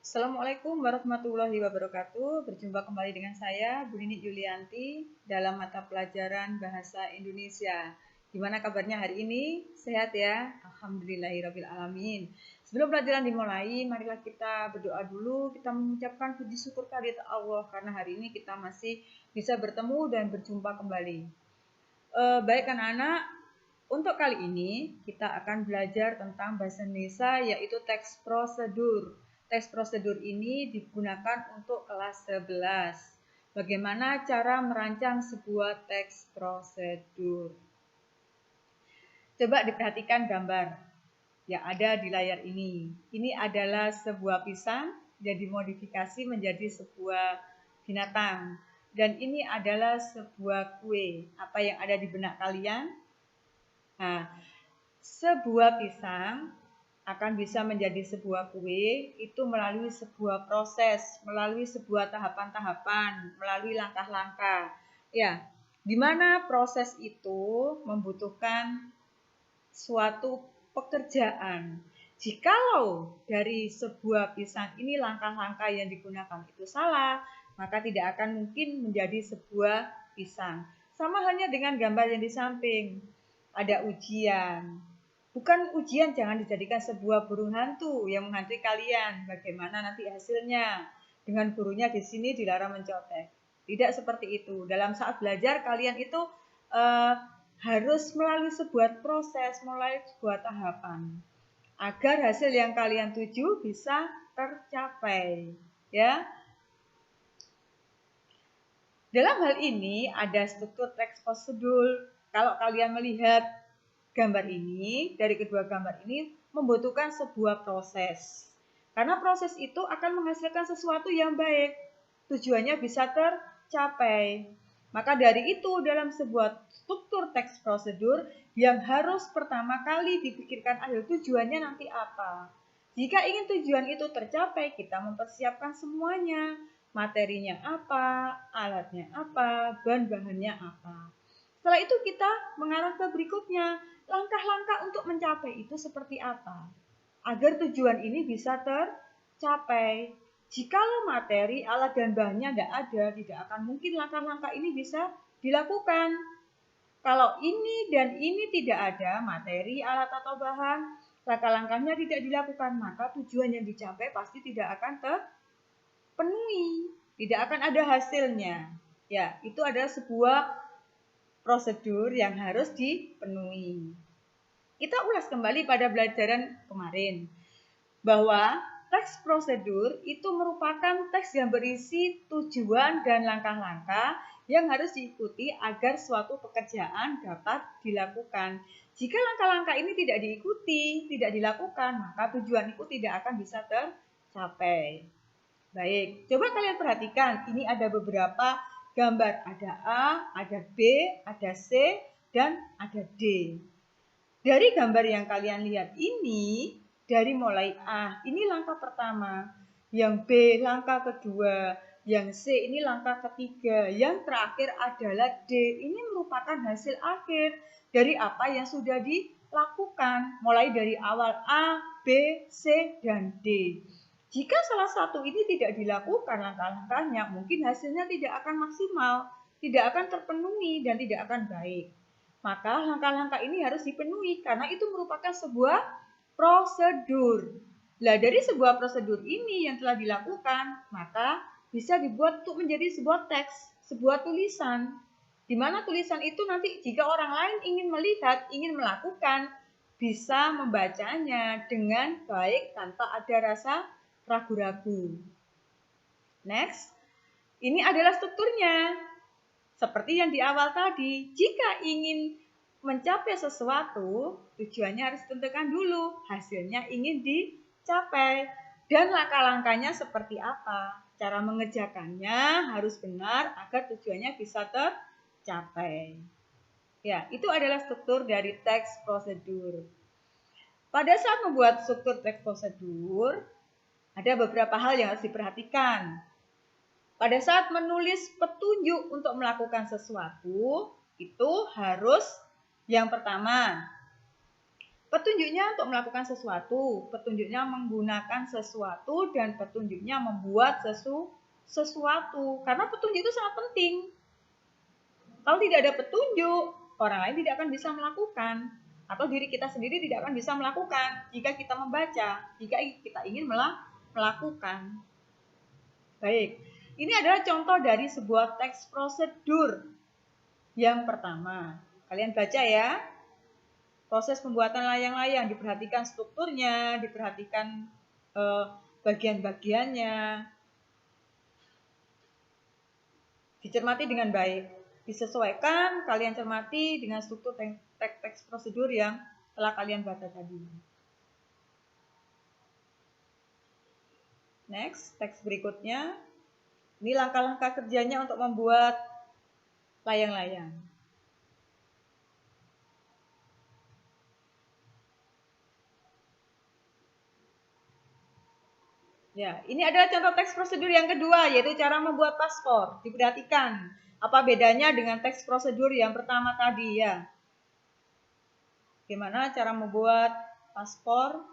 Assalamualaikum warahmatullahi wabarakatuh. Berjumpa kembali dengan saya, Bu Nini Yulianti, dalam mata pelajaran Bahasa Indonesia. Gimana kabarnya hari ini? Sehat ya? Alhamdulillahirabbil alamin. Sebelum pelajaran dimulai, marilah kita berdoa dulu. Kita mengucapkan puji syukur kehadirat Allah karena hari ini kita masih bisa bertemu dan berjumpa kembali. Baik anak-anak, untuk kali ini kita akan belajar tentang bahasa Indonesia yaitu teks prosedur. Teks prosedur ini digunakan untuk kelas 11. Bagaimana cara merancang sebuah teks prosedur? Coba diperhatikan gambar yang ada di layar ini. Ini adalah sebuah pisang yang dimodifikasi menjadi sebuah binatang. Dan ini adalah sebuah kue. Apa yang ada di benak kalian? Nah, sebuah pisang akan bisa menjadi sebuah kue itu melalui sebuah proses, melalui sebuah tahapan-tahapan, melalui langkah-langkah. Ya, di mana proses itu membutuhkan suatu pekerjaan. Jikalau dari sebuah pisang ini langkah-langkah yang digunakan itu salah, maka tidak akan mungkin menjadi sebuah pisang. Sama halnya dengan gambar yang di samping. Ada ujian. Bukan ujian jangan dijadikan sebuah burung hantu yang menghantui kalian. Bagaimana nanti hasilnya? Dengan gurunya di sini dilarang mencontek. Tidak seperti itu. Dalam saat belajar kalian itu harus melalui sebuah proses, melalui sebuah tahapan. Agar hasil yang kalian tuju bisa tercapai. Ya. Dalam hal ini ada struktur teks prosedur. Kalau kalian melihat gambar ini, dari kedua gambar ini membutuhkan sebuah proses. Karena proses itu akan menghasilkan sesuatu yang baik. Tujuannya bisa tercapai. Maka dari itu dalam sebuah struktur teks prosedur yang harus pertama kali dipikirkan adalah tujuannya nanti apa. Jika ingin tujuan itu tercapai, kita mempersiapkan semuanya. Materinya apa, alatnya apa, bahan-bahannya apa. Setelah itu kita mengarah ke berikutnya. Langkah-langkah untuk mencapai itu seperti apa? Agar tujuan ini bisa tercapai. Jikalau materi, alat, dan bahannya tidak akan mungkin langkah-langkah ini bisa dilakukan. Kalau ini dan ini tidak ada, materi, alat, atau bahan, langkah-langkahnya tidak dilakukan, maka tujuan yang dicapai pasti tidak akan terpenuhi. Tidak akan ada hasilnya. Ya, itu adalah sebuah prosedur yang harus dipenuhi. Kita ulas kembali pada pelajaran kemarin bahwa teks prosedur itu merupakan teks yang berisi tujuan dan langkah-langkah yang harus diikuti agar suatu pekerjaan dapat dilakukan. Jika langkah-langkah ini tidak diikuti, tidak dilakukan, maka tujuan itu tidak akan bisa tercapai. Baik, coba kalian perhatikan, ini ada beberapa gambar, ada A, ada B, ada C, dan ada D. Dari gambar yang kalian lihat ini, dari mulai A, ini langkah pertama, yang B langkah kedua, yang C ini langkah ketiga, yang terakhir adalah D. Ini merupakan hasil akhir dari apa yang sudah dilakukan, mulai dari awal A, B, C, dan D. Jika salah satu ini tidak dilakukan langkah-langkahnya, mungkin hasilnya tidak akan maksimal, tidak akan terpenuhi, dan tidak akan baik. Maka langkah-langkah ini harus dipenuhi karena itu merupakan sebuah prosedur. Nah, dari sebuah prosedur ini yang telah dilakukan, maka bisa dibuat untuk menjadi sebuah teks, sebuah tulisan. Di mana tulisan itu nanti jika orang lain ingin melihat, ingin melakukan, bisa membacanya dengan baik tanpa ada rasa ragu-ragu. Next, ini adalah strukturnya. Seperti yang di awal tadi, jika ingin mencapai sesuatu, tujuannya harus ditentukan dulu, hasilnya ingin dicapai, dan langkah-langkahnya seperti apa. Cara mengerjakannya harus benar agar tujuannya bisa tercapai. Ya, itu adalah struktur dari teks prosedur. Pada saat membuat struktur teks prosedur, ada beberapa hal yang harus diperhatikan. Pada saat menulis petunjuk untuk melakukan sesuatu, itu harus yang pertama, Petunjuknya untuk melakukan sesuatu, petunjuknya menggunakan sesuatu, dan petunjuknya membuat sesuatu. Karena petunjuk itu sangat penting. Kalau tidak ada petunjuk, orang lain tidak akan bisa melakukan. Atau diri kita sendiri tidak akan bisa melakukan jika kita membaca, jika kita ingin melakukan. Baik, ini adalah contoh dari sebuah teks prosedur. Yang pertama, kalian baca ya. Proses pembuatan layang-layang, diperhatikan strukturnya, diperhatikan bagian-bagiannya, dicermati dengan baik, disesuaikan, kalian cermati dengan struktur teks prosedur yang telah kalian baca tadi. Next, teks berikutnya, ini langkah-langkah kerjanya untuk membuat layang-layang. Ya, ini adalah contoh teks prosedur yang kedua, yaitu cara membuat paspor. Diperhatikan, apa bedanya dengan teks prosedur yang pertama tadi ya. Gimana cara membuat paspor?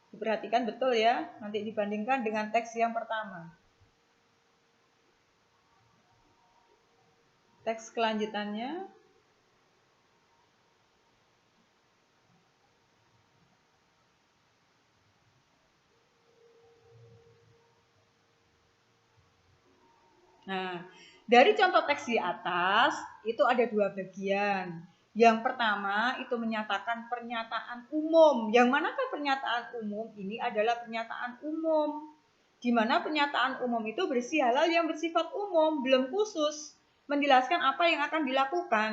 Diperhatikan betul ya, nanti dibandingkan dengan teks yang pertama. Teks kelanjutannya. Nah, dari contoh teks di atas, itu ada dua bagian. Yang pertama, itu menyatakan pernyataan umum. Yang manakah pernyataan umum? Ini adalah pernyataan umum. Di mana pernyataan umum itu berisi hal-hal yang bersifat umum, belum khusus, menjelaskan apa yang akan dilakukan,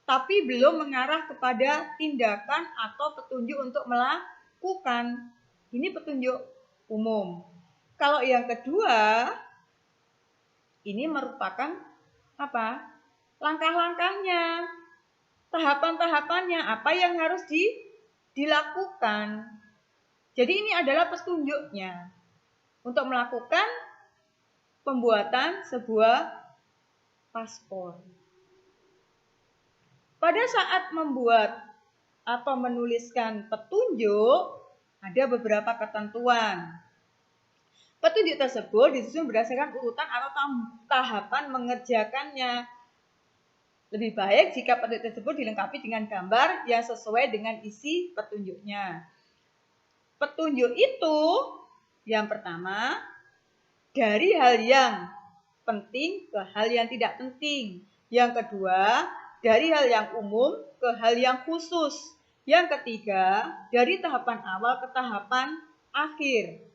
tapi belum mengarah kepada tindakan atau petunjuk untuk melakukan. Ini petunjuk umum. Kalau yang kedua, ini merupakan apa? Langkah-langkahnya, tahapan-tahapannya, apa yang harus dilakukan. Jadi ini adalah petunjuknya untuk melakukan pembuatan sebuah paspor. Pada saat membuat atau menuliskan petunjuk, ada beberapa ketentuan. Petunjuk tersebut disusun berdasarkan urutan atau tahapan mengerjakannya. Lebih baik jika petunjuk tersebut dilengkapi dengan gambar yang sesuai dengan isi petunjuknya. Petunjuk itu yang pertama, dari hal yang penting ke hal yang tidak penting. Yang kedua, dari hal yang umum ke hal yang khusus. Yang ketiga, dari tahapan awal ke tahapan akhir.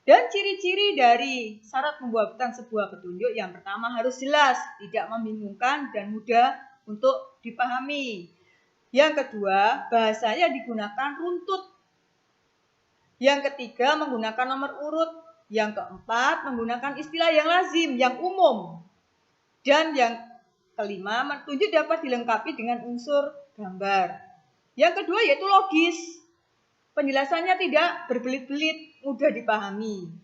Dan ciri-ciri dari syarat pembuatan sebuah petunjuk yang pertama harus jelas, tidak membingungkan dan mudah untuk dipahami. Yang kedua, bahasanya digunakan runtut. Yang ketiga, menggunakan nomor urut. Yang keempat, menggunakan istilah yang lazim, yang umum. Dan yang kelima, petunjuk dapat dilengkapi dengan unsur gambar. Yang kedua yaitu logis. Penjelasannya tidak berbelit-belit, mudah dipahami.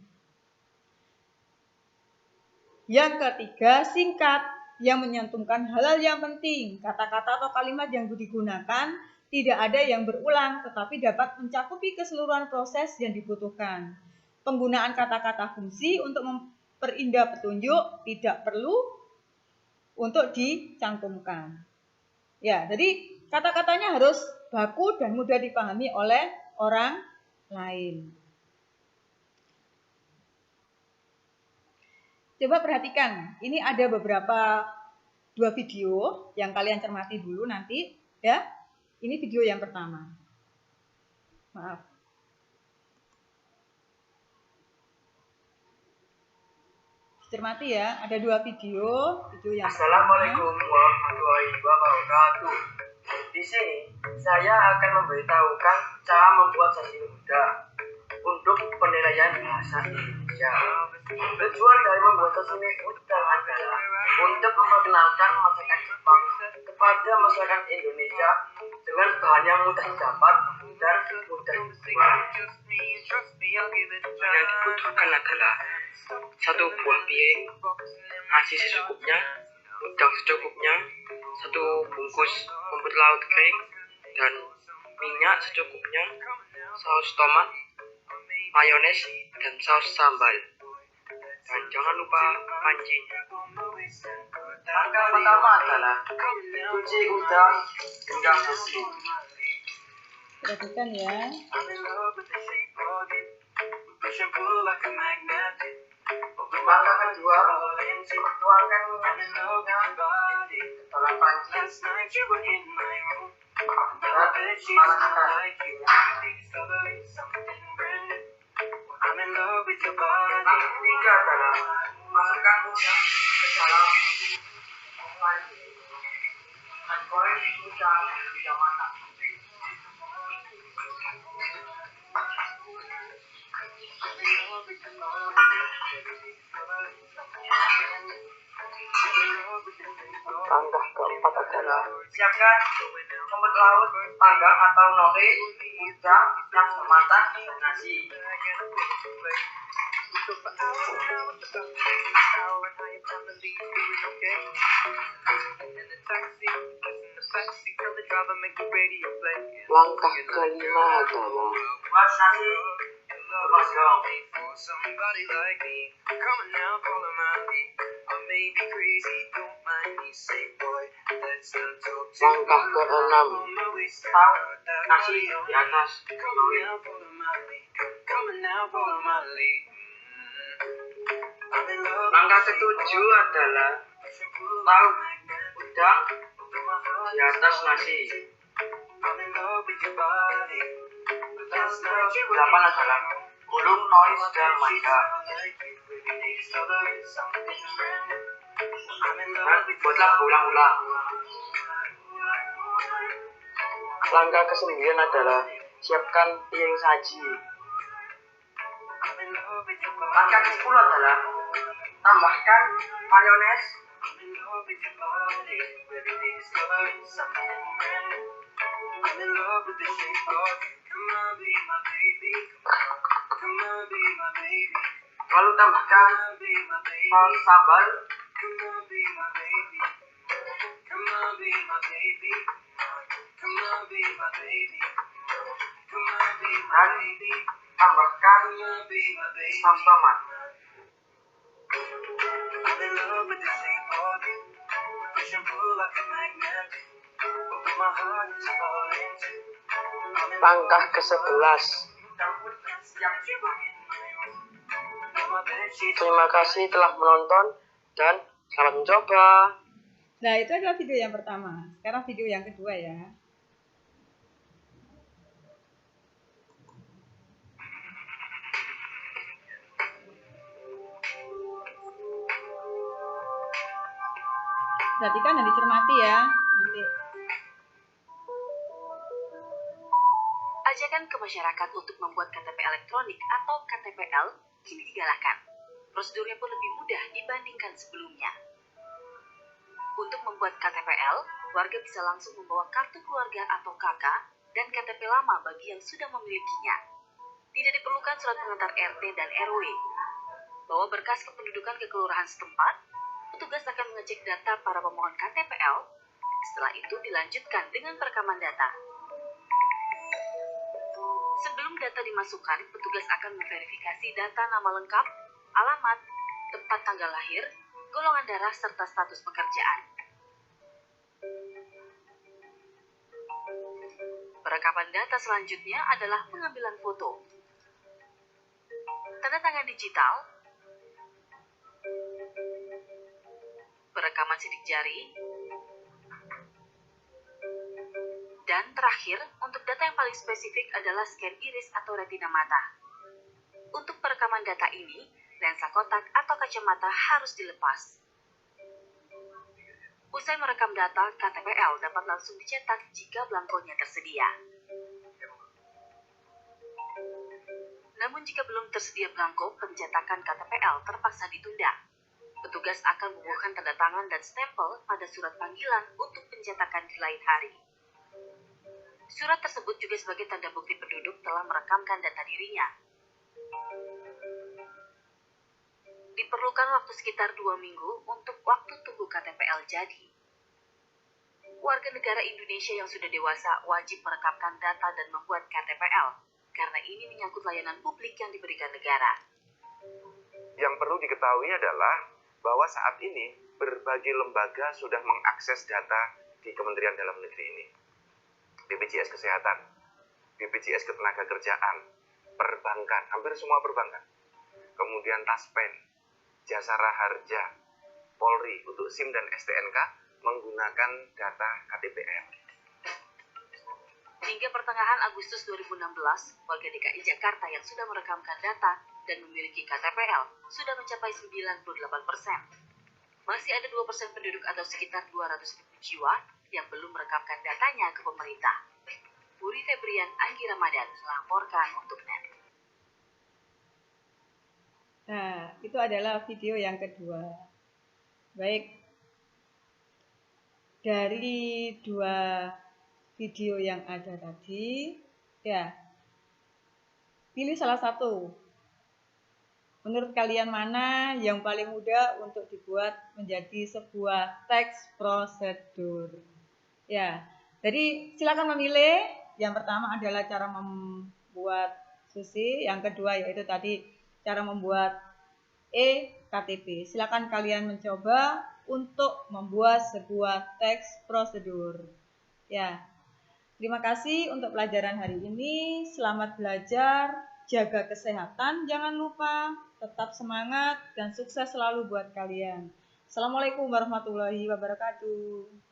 Yang ketiga, singkat, yang menyantumkan hal-hal yang penting. Kata-kata atau kalimat yang digunakan tidak ada yang berulang, tetapi dapat mencakupi keseluruhan proses yang dibutuhkan. Penggunaan kata-kata fungsi untuk memperindah petunjuk tidak perlu untuk dicantumkan. Ya, jadi kata-katanya harus baku dan mudah dipahami oleh orang lain. Coba perhatikan, ini ada beberapa dua video yang kalian cermati dulu nanti ya. Ini video yang pertama. Maaf. Cermati ya, ada dua video yang Assalamualaikum warahmatullahi wabarakatuh. Di sini saya akan memberitahukan cara membuat sasi muda untuk penilaian bahasa Indonesia. Tujuan dari membuat sasi muda adalah untuk memperkenalkan masakan Jepang kepada masyarakat Indonesia dengan bahan yang mudah didapat dan mudah dibuat. Yang dibutuhkan adalah satu buah piring, nasi secukupnya, udang secukupnya, 1 bungkus rumput laut kering, dan minyak secukupnya, saus tomat, mayones, dan saus sambal. Dan jangan lupa pancinya. Langkah pertama adalah cuci udang hingga bersih. Perhatikan ya. Langkah kedua, tuangkan minyaknya ke dalam panci dan panaskan. Langkah ketiga adalah masukkan udang ke dalam panci dan goreng udang hingga matang. Langkah keempat adalah siapkan rumput laut panggang atau nori, udang yang matang, dan nasi. Langkah kelima adalah buat nasi bermagam. Langkah keenam, taruh nasi di atas nori. Langkah ketujuh adalah taruh udang di atas nasi. Yang kedelapan adalah gulung nori dan maida. Dan buatlah berulang-ulang. Langkah ke-9 adalah siapkan piring saji. Langkah ke-10 adalah tambahkan mayones, lalu tambahkan saus sambal, dan tambahkan saus tomat. Langkah ke-11. Terima kasih telah menonton dan selamat mencoba. Nah, itu adalah video yang pertama. Sekarang video yang kedua ya. Perhatikan dan dicermati ya. Nanti. Ajakan ke masyarakat untuk membuat KTP elektronik atau KTPL kini digalakkan. Prosedurnya pun lebih mudah dibandingkan sebelumnya. Untuk membuat KTPL, warga bisa langsung membawa kartu keluarga atau KK dan KTP lama bagi yang sudah memilikinya. Tidak diperlukan surat pengantar RT dan RW. Bawa berkas kependudukan ke kelurahan setempat, petugas akan mengecek data para pemohon KTPL. Setelah itu dilanjutkan dengan perekaman data. Sebelum data dimasukkan, petugas akan memverifikasi data nama lengkap, alamat, tempat tanggal lahir, golongan darah, serta status pekerjaan. Perekaman data selanjutnya adalah pengambilan foto, tanda tangan digital, perekaman sidik jari, dan terakhir, untuk data yang paling spesifik adalah scan iris atau retina mata. Untuk perekaman data ini, lensa kotak atau kacamata harus dilepas. Usai merekam data, KTPL dapat langsung dicetak jika belangkonya tersedia. Namun jika belum tersedia belangko, pencetakan KTPL terpaksa ditunda. Petugas akan membubuhkan tanda tangan dan stempel pada surat panggilan untuk pencetakan di lain hari. Surat tersebut juga sebagai tanda bukti penduduk telah merekamkan data dirinya. Diperlukan waktu sekitar 2 minggu untuk waktu tunggu KTPL jadi. Warga negara Indonesia yang sudah dewasa wajib merekapkan data dan membuat KTPL, karena ini menyangkut layanan publik yang diberikan negara. Yang perlu diketahui adalah bahwa saat ini berbagai lembaga sudah mengakses data di Kementerian Dalam Negeri ini. BPJS Kesehatan, BPJS Ketenagakerjaan, perbankan, hampir semua perbankan. Kemudian Taspen, Jasa Raharja, Polri untuk SIM dan STNK menggunakan data KTPL. Hingga pertengahan Agustus 2016, warga DKI Jakarta yang sudah merekamkan data dan memiliki KTPL sudah mencapai 98%. Masih ada 2% penduduk atau sekitar 200.000 jiwa yang belum merekamkan datanya ke pemerintah. Puri Febrian, Anggi Ramadan melaporkan untuk NET. Nah, itu adalah video yang kedua. Baik, dari 2 video yang ada tadi, ya, pilih salah satu. Menurut kalian mana yang paling mudah untuk dibuat menjadi sebuah teks prosedur? Ya, jadi silakan memilih. Yang pertama adalah cara membuat Susi, yang kedua yaitu tadi cara membuat KTP. Silakan kalian mencoba untuk membuat sebuah teks prosedur. Ya. Terima kasih untuk pelajaran hari ini. Selamat belajar, jaga kesehatan, jangan lupa, tetap semangat dan sukses selalu buat kalian. Assalamualaikum warahmatullahi wabarakatuh.